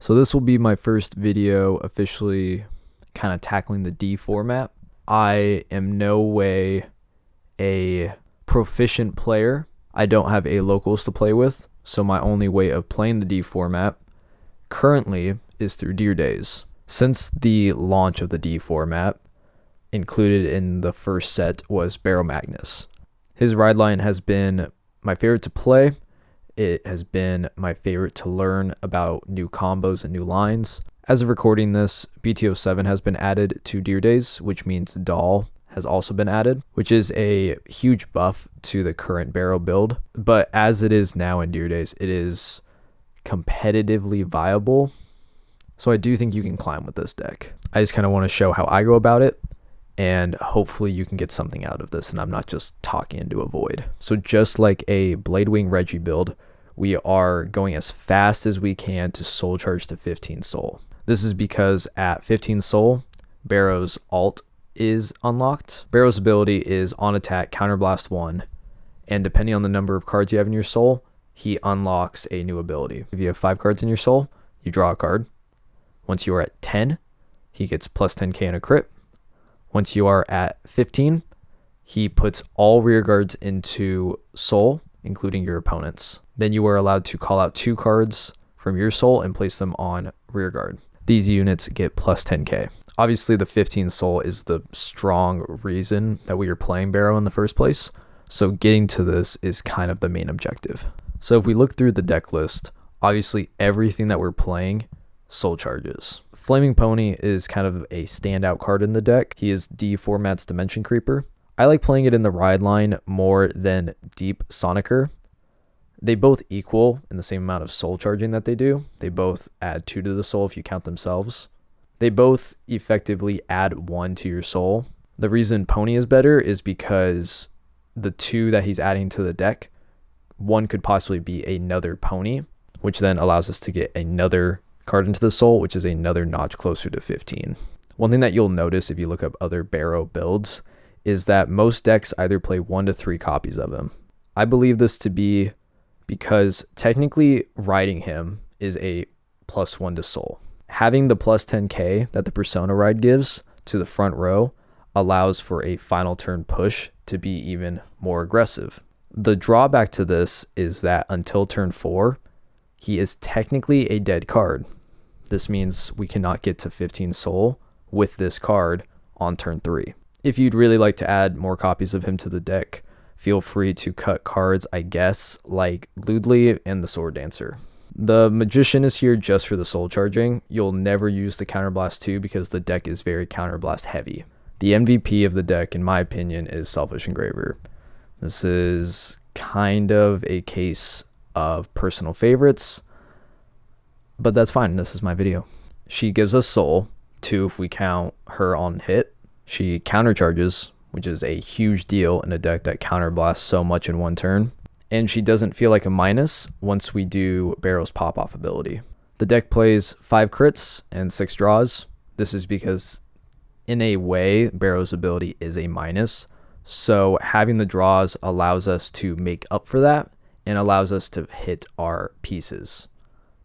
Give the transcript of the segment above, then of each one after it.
So this will be my first video officially kind of tackling the D format. I am no way a proficient player. I don't have a locals to play with, so my only way of playing the D format currently is through Deer Days. Since the launch of the D format, included in the first set was Baromagnes. His ride line has been my favorite to play. It has been my favorite to learn about new combos and new lines. As of recording this, BTO7 has been added to Deer Days, which means Doll has also been added, which is a huge buff to the current Baro build. But as it is now in Deer Days, it is competitively viable. So I do think you can climb with this deck. I just kind of want to show how I go about it, and hopefully you can get something out of this and I'm not just talking into a void. So just like a Bladewing Reggie build, we are going as fast as we can to soul charge to 15 soul. This is because at 15 soul, Baro's alt is unlocked. Baro's ability is on attack, counterblast 1, and depending on the number of cards you have in your soul, he unlocks a new ability. If you have 5 cards in your soul, you draw a card. Once you are at 10, he gets plus 10k and a crit. Once you are at 15, he puts all rear guards into soul, including your opponent's. Then you are allowed to call out 2 cards from your soul and place them on rear guard. These units get plus 10k. Obviously, the 15 soul is the strong reason that we are playing Baro in the first place, so getting to this is kind of the main objective. So if we look through the deck list, obviously everything that we're playing soul charges. Flaming Pony is kind of a standout card in the deck. He is D format's Dimension Creeper. I like playing it in the ride line more than Deep Sonicer. They both equal in the same amount of soul charging that they do. They both add 2 to the soul if you count themselves. They both effectively add 1 to your soul. The reason Pony is better is because the 2 that he's adding to the deck, 1 could possibly be another Pony, which then allows us to get another card into the soul, which is another notch closer to 15. One thing that you'll notice if you look up other Baro builds is that most decks either play 1 to 3 copies of him. I believe this to be because technically riding him is a plus 1 to soul. Having the plus 10k that the Persona ride gives to the front row allows for a final turn push to be even more aggressive. The drawback to this is that until turn 4, he is technically a dead card. This means we cannot get to 15 soul with this card on turn 3. If you'd really like to add more copies of him to the deck, feel free to cut cards, I guess, like Ludley and the Sword Dancer. The Magician is here just for the soul charging. You'll never use the Counterblast 2 because the deck is very Counterblast heavy. The MVP of the deck, in my opinion, is Selfish Engraver. This is kind of a case of personal favorites, but that's fine. This is my video. She gives us soul, 2 if we count her on hit. She countercharges, which is a huge deal in a deck that counterblasts so much in 1 turn. And she doesn't feel like a minus once we do Baro's pop-off ability. The deck plays 5 crits and 6 draws. This is because, in a way, Baro's ability is a minus. So having the draws allows us to make up for that and allows us to hit our pieces.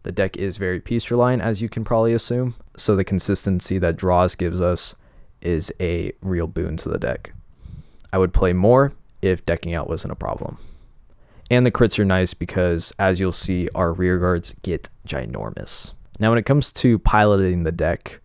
The deck is very piece reliant, as you can probably assume. So the consistency that draws gives us is a real boon to the deck. I would play more if decking out wasn't a problem. And the crits are nice because, as you'll see, our rear guards get ginormous. Now, when it comes to piloting the deck,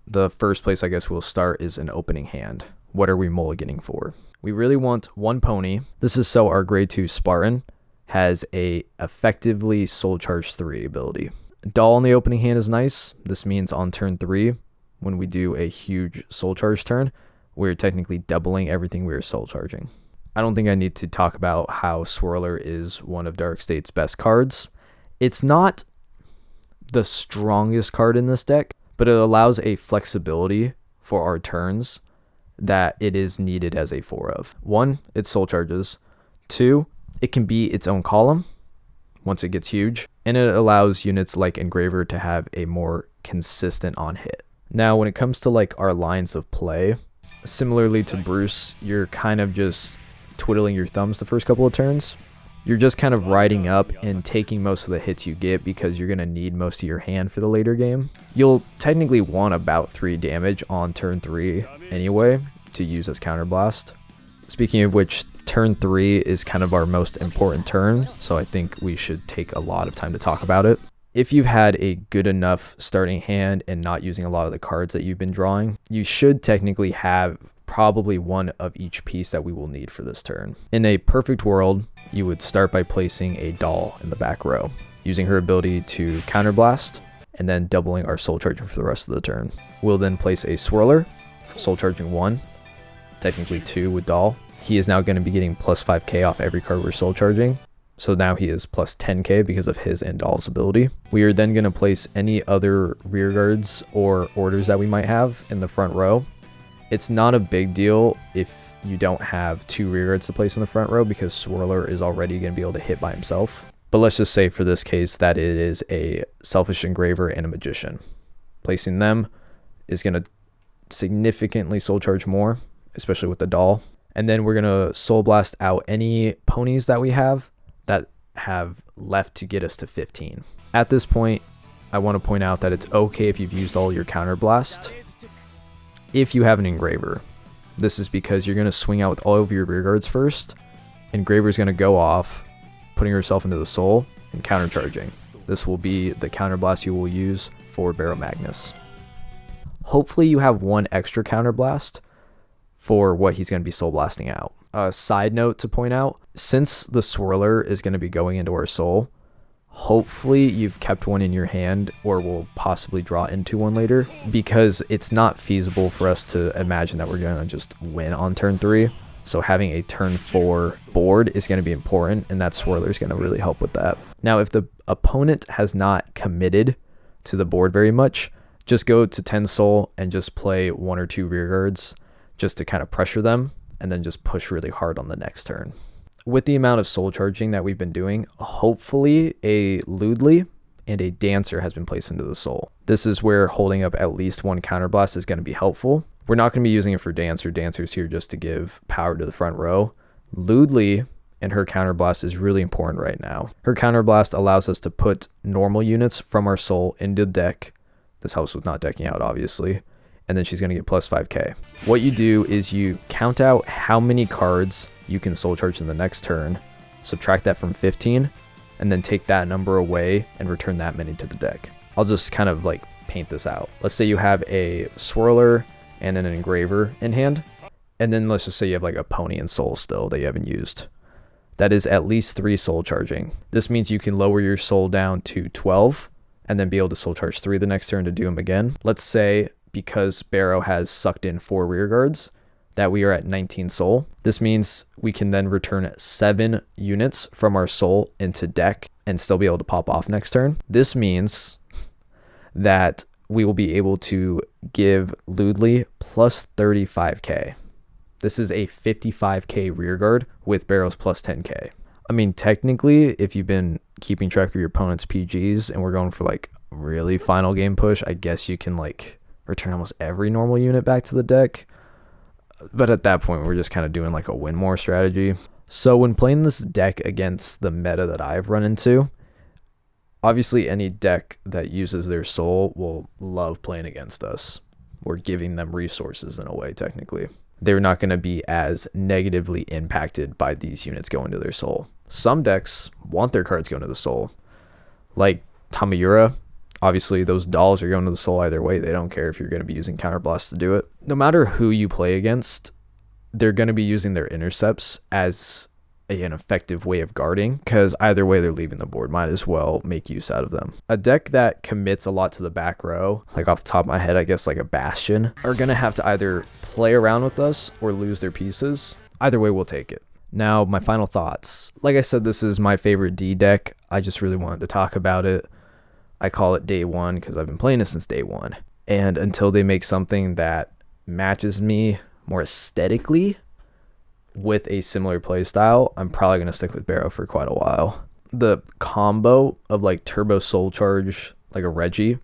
the first place I guess we'll start is an opening hand. What are we mulliganing for? We really want 1 pony. This is so our grade 2 Spartan has a effectively soul charge 3 ability. Doll on the opening hand is nice. This means on turn 3, when we do a huge soul charge turn, we're technically doubling everything we're soul charging. I don't think I need to talk about how Swirler is one of Dark State's best cards. It's not the strongest card in this deck, but it allows a flexibility for our turns that it is needed as a 4 of. 1, it soul charges. 2, it can be its own column once it gets huge, and it allows units like Engraver to have a more consistent on hit. Now, when it comes to like our lines of play, similarly to Bruce, you're kind of just twiddling your thumbs the first couple of turns. You're just kind of riding up and taking most of the hits you get because you're going to need most of your hand for the later game. You'll technically want about 3 damage on turn 3 anyway to use as counterblast. Speaking of which, turn 3 is kind of our most important turn, so I think we should take a lot of time to talk about it. If you've had a good enough starting hand and not using a lot of the cards that you've been drawing, you should technically have probably one of each piece that we will need for this turn. In a perfect world, you would start by placing a doll in the back row, using her ability to counterblast, and then doubling our soul charging for the rest of the turn. We'll then place a swirler, soul charging 1, technically 2 with doll. He is now going to be getting plus 5k off every card we're soul charging. So now he is plus 10k because of his and doll's ability. We are then going to place any other rear guards or orders that we might have in the front row. It's not a big deal if you don't have 2 rear guards to place in the front row because Swirler is already going to be able to hit by himself. But let's just say for this case that it is a Selfish Engraver and a Magician. Placing them is going to significantly soul charge more, especially with the doll. And then we're going to soul blast out any ponies that we have that have left to get us to 15. At this point, I want to point out that it's okay if you've used all your counterblast if you have an engraver. This is because you're going to swing out with all of your rear guards first. Engraver is going to go off, putting herself into the soul and countercharging. This will be the counterblast you will use for Baromagnes. Hopefully you have 1 extra counterblast for what he's going to be soul blasting out. A side note to point out, since the swirler is going to be going into our soul, hopefully you've kept 1 in your hand or will possibly draw into 1 later, because it's not feasible for us to imagine that we're going to just win on turn 3. So having a turn 4 board is going to be important, and that swirler is going to really help with that. Now, if the opponent has not committed to the board very much, just go to 10 soul and just play 1 or 2 rear guards just to kind of pressure them, and then just push really hard on the next turn. With the amount of soul charging that we've been doing, hopefully a Ludley and a Dancer has been placed into the soul. This is where holding up at least 1 counterblast is going to be helpful. We're not going to be using it for Dancer. Dancer's here just to give power to the front row. Ludley and her counterblast is really important right now. Her counterblast allows us to put normal units from our soul into the deck. This helps with not decking out, obviously. And then she's going to get plus 5k. What you do is you count out how many cards you can soul charge in the next turn, subtract that from 15, and then take that number away and return that many to the deck. I'll just kind of like paint this out. Let's say you have a swirler and an engraver in hand, and then let's just say you have like a pony and soul still that you haven't used. That is at least 3 soul charging. This means you can lower your soul down to 12 and then be able to soul charge 3 the next turn to do them again. Let's say because Barrow has sucked in 4 rear guards, that we are at 19 soul. This means we can then return 7 units from our soul into deck and still be able to pop off next turn. This means that we will be able to give Ludley plus 35k. This is a 55k rear guard with Barrow's plus 10k. I mean, technically, if you've been keeping track of your opponent's PGs and we're going for like really final game push, I guess you can like return almost every normal unit back to the deck. But at that point, we're just kind of doing like a win more strategy. So when playing this deck against the meta that I've run into, obviously any deck that uses their soul will love playing against us. We're giving them resources in a way, technically. They're not going to be as negatively impacted by these units going to their soul. Some decks want their cards going to the soul. Like Tamayura, obviously those dolls are going to the soul either way. They don't care if you're going to be using counterblast to do it. No matter who you play against, they're going to be using their intercepts as an effective way of guarding, because either way they're leaving the board. Might as well make use out of them. A deck that commits a lot to the back row, like off the top of my head, I guess like a Bastion, are going to have to either play around with us or lose their pieces. Either way, we'll take it. Now, my final thoughts. Like I said, this is my favorite D deck. I just really wanted to talk about it. I call it day one because I've been playing it since day one. And until they make something that matches me more aesthetically with a similar play style, I'm probably going to stick with Barrow for quite a while. The combo of like Turbo Soul Charge, like a Reggie,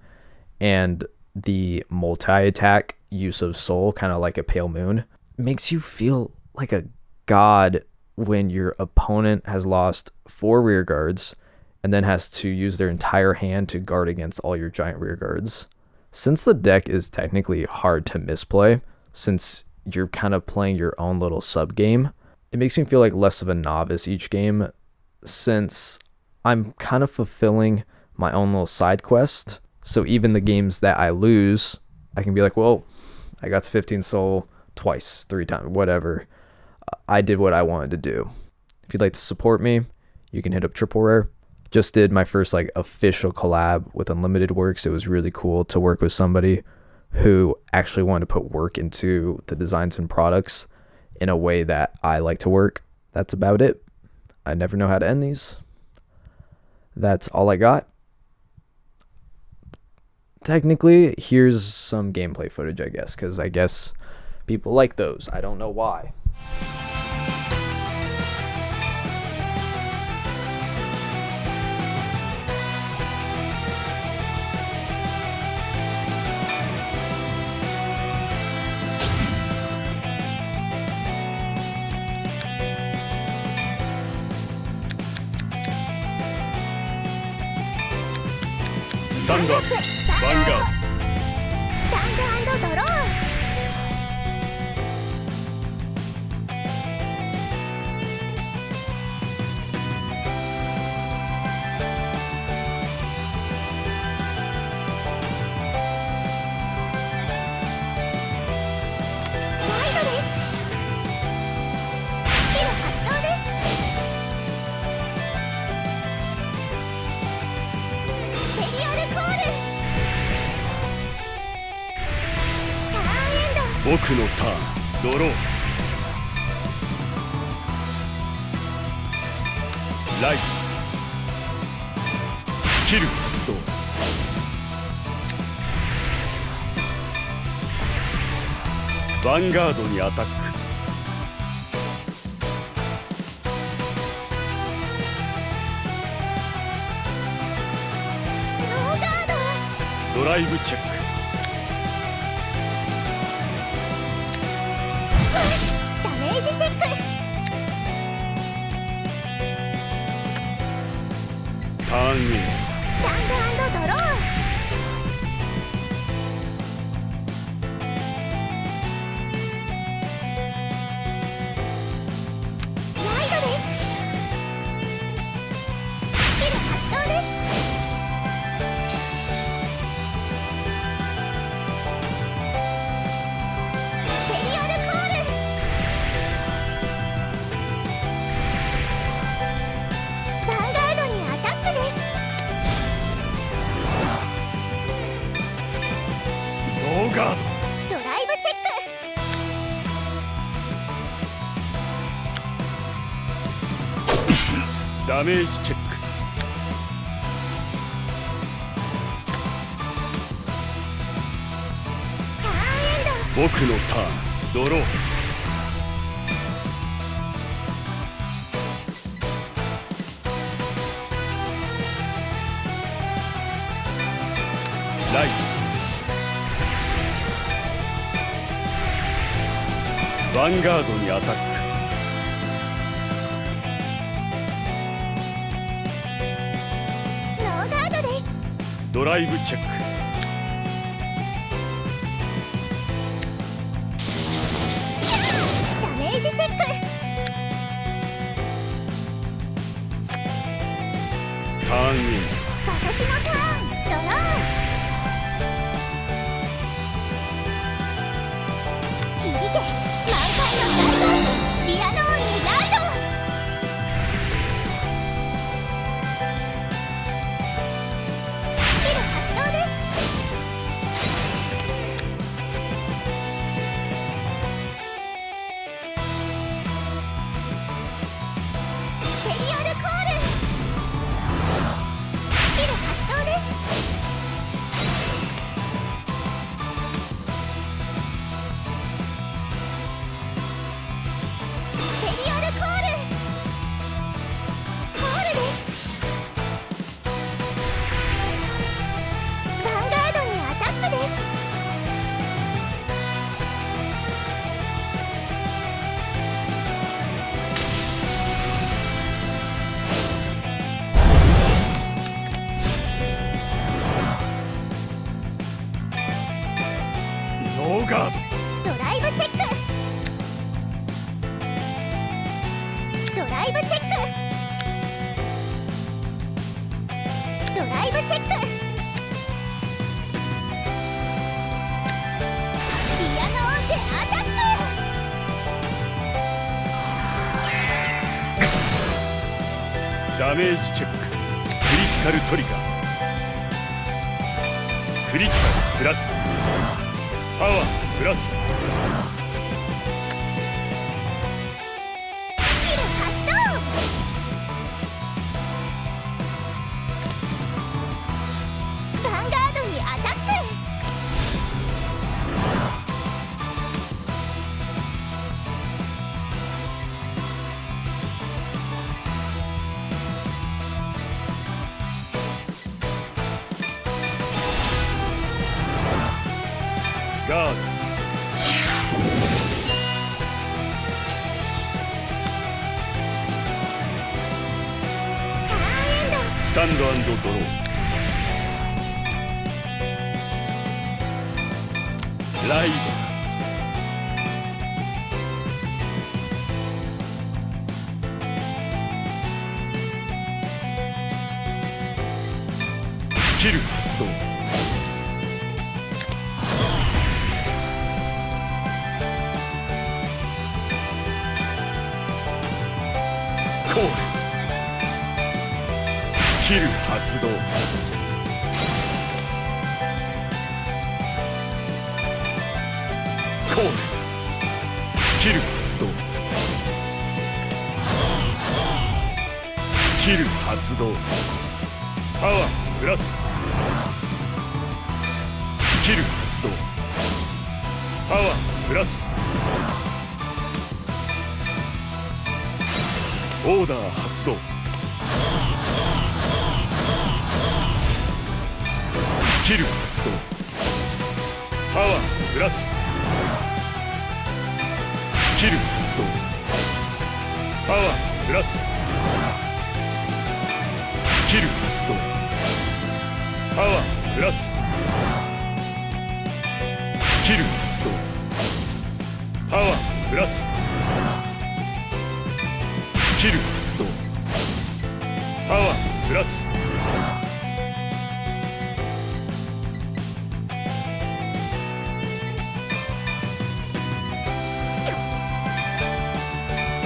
and the multi-attack use of Soul, kind of like a Pale Moon, makes you feel like a god when your opponent has lost 4 rear guards and then has to use their entire hand to guard against all your giant rear guards. Since the deck is technically hard to misplay, since you're kind of playing your own little sub game, it makes me feel like less of a novice each game, since I'm kind of fulfilling my own little side quest. So even the games that I lose, I can be like, well, I got to 15 soul twice, 3 times, whatever. I did what I wanted to do. If you'd like to support me, you can hit up Triple Rare. Just did my first like official collab with Unlimited Works. It was really cool to work with somebody who actually wanted to put work into the designs and products in a way that I like to work. That's about it. I never know how to end these. That's all I got. Technically, here's some gameplay footage, I guess, because I guess people like those. I don't know why. Stand up, Vanguard. Stand and draw.僕のターン、ドロー。ライト。スキル発動。ヴァンガードにアタック。ドライブチェック。ダメージチェック。ターンイン。スタンド&ドロー。ライドです。スキル発動です。ガード。ドライブチェック。ダメージチェック。ターンエンド。僕のターン、ドロー。ライト。ヴァンガードにアタック。ノーガードです。ドライブチェック。ダメージチェック。ターンイン。私のターン、ドロー。響け満開の大道芸、リアノーにライド。スキル発動です。スペリアルコール。ガード。ドライブチェック。ドライブチェック。ドライブチェック。ピアノオンでアタック。ダメージチェック。クリティカルトリガー。クリティカルプラスパワープラススキル発動。ヴァンガードにアタック。ガード。スタンド&ドロー。ライド。スキル発動。コール。スキル発動。コール。スキル発動。スキル発動。パワープラススキル発動。パワープラスオーダー発動。スキル発動。パワープラススキル発動。パワープラススキル発動。パワープラススキル発動。パワープラススキル発動。パワープラス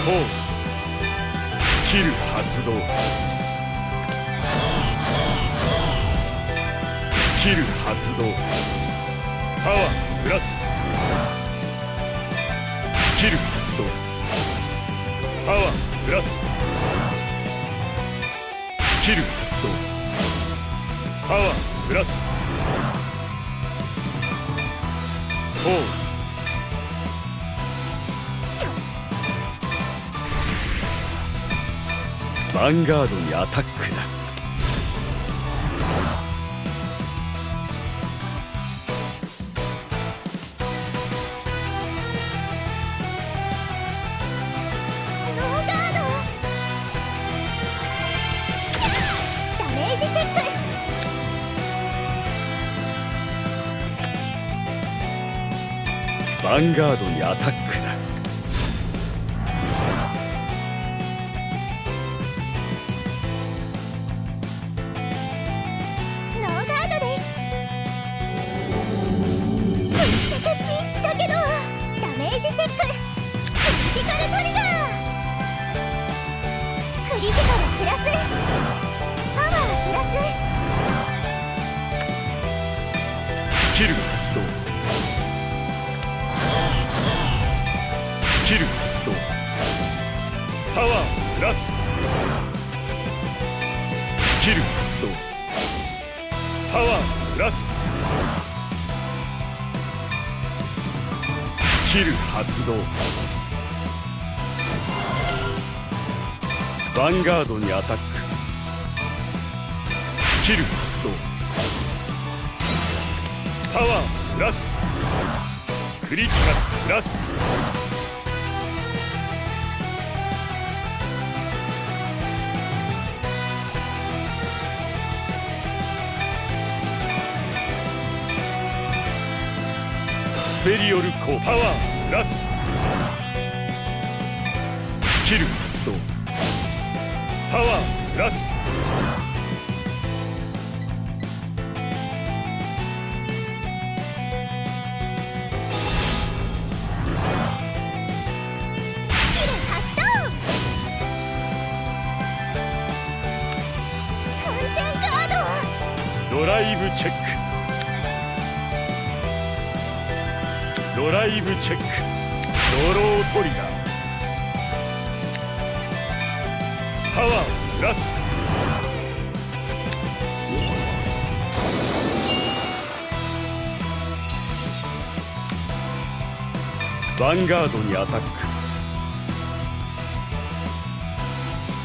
4スキル発動。スキル発動。パワープラススキル発動。パワープラススキル発動。パワープラス4ヴァンガードにアタックだ。ノーガード。ダメージチェック。ヴァンガードにアタックだ。ノーガードです。ぶっちゃけピンチだけどダメージチェック。クリティカルトリガー。クリティカルプラスパワープラススキル発動。スキル発動。パワープラススキル発動。パワープラススキル発動。ヴァンガードにアタック。スキル発動。パワープラスクリティカルプラスベリオルコーパワープラススキル発動パワープラスドライブチェックドライブチェックドロートリガーパワープラスヴァンガードにアタック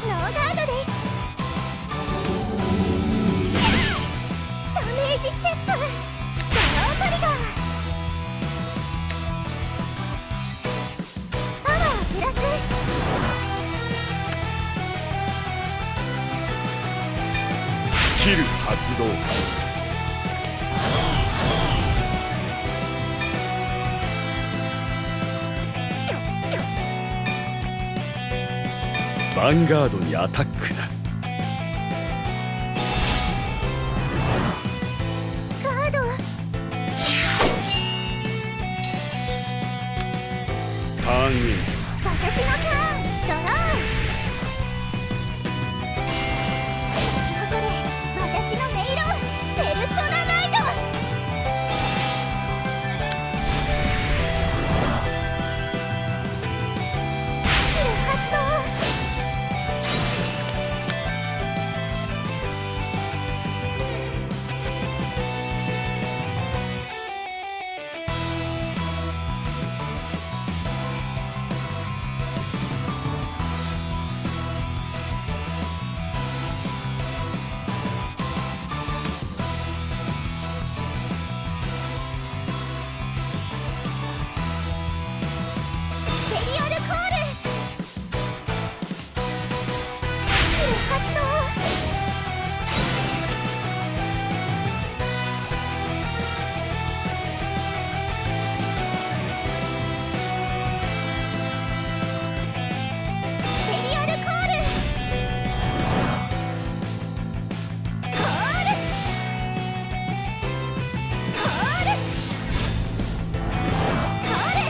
ノーガードです。ダメージチェックドロートリガーパワープラススキル発動ヴァンガードにアタックだカードターンイン私のターンドローここで私の音色ペルソナライドスキル発動ペリオルコールスキル発動ペリオルコールコールコールコール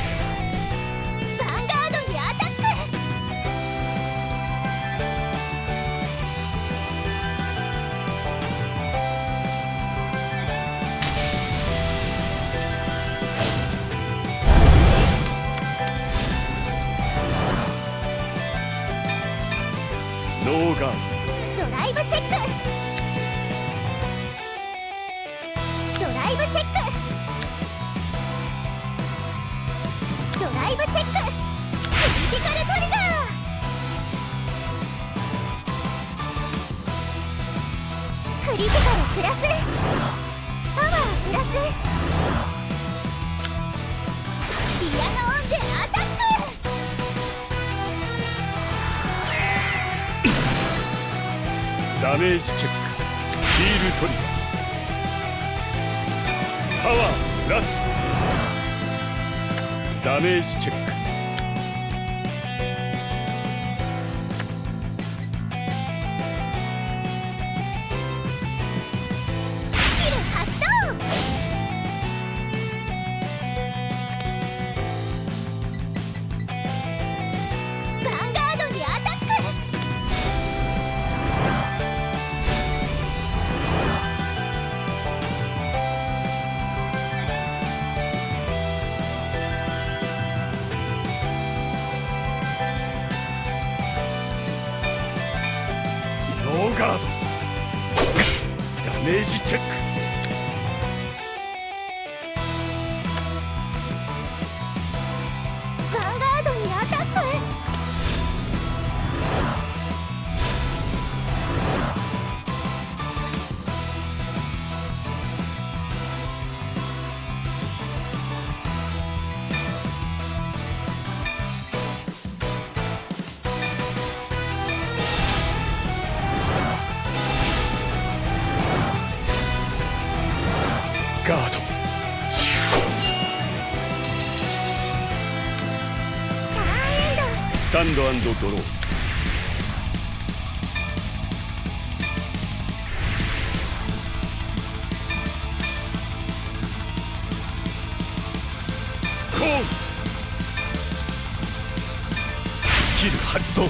ヴァンガードにアタックノーガードライブチェックドライブチェックドライブチェッククリティカルトリガークリティカルプラスパワープラスリアのオンでアタックダメージチェックヒールトリガーパワープラスダメージチェックスキル発動ヴァンガードにアタックノーガードダメージチェックヴァンガードにアタックガード。スタンド&ドロー。コール。スキル発動。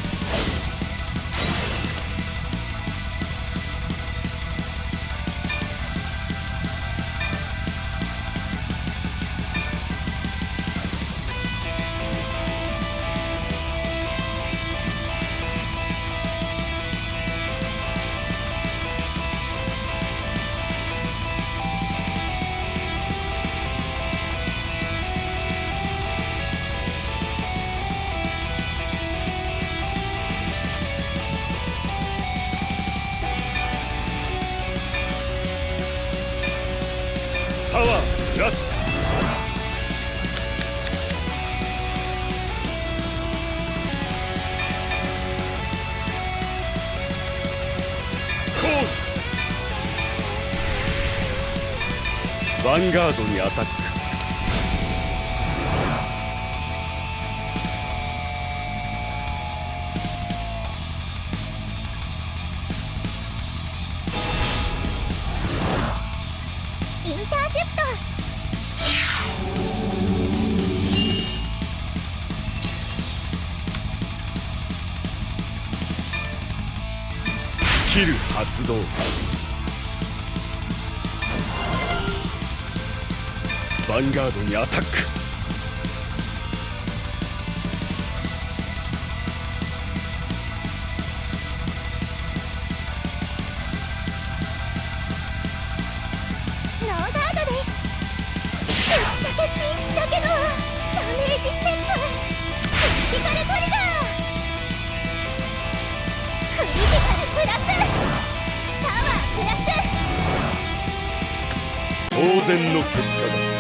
パワープラス。コール。ヴァンガードにアタック。インターセプト。スキル発動。ヴァンガードにアタック。ノーガードです。ぶっちゃけピンチだけどダメージチェック。クリティカルトリガー。クリティカルプラス。パワープラス。当然の結果だ。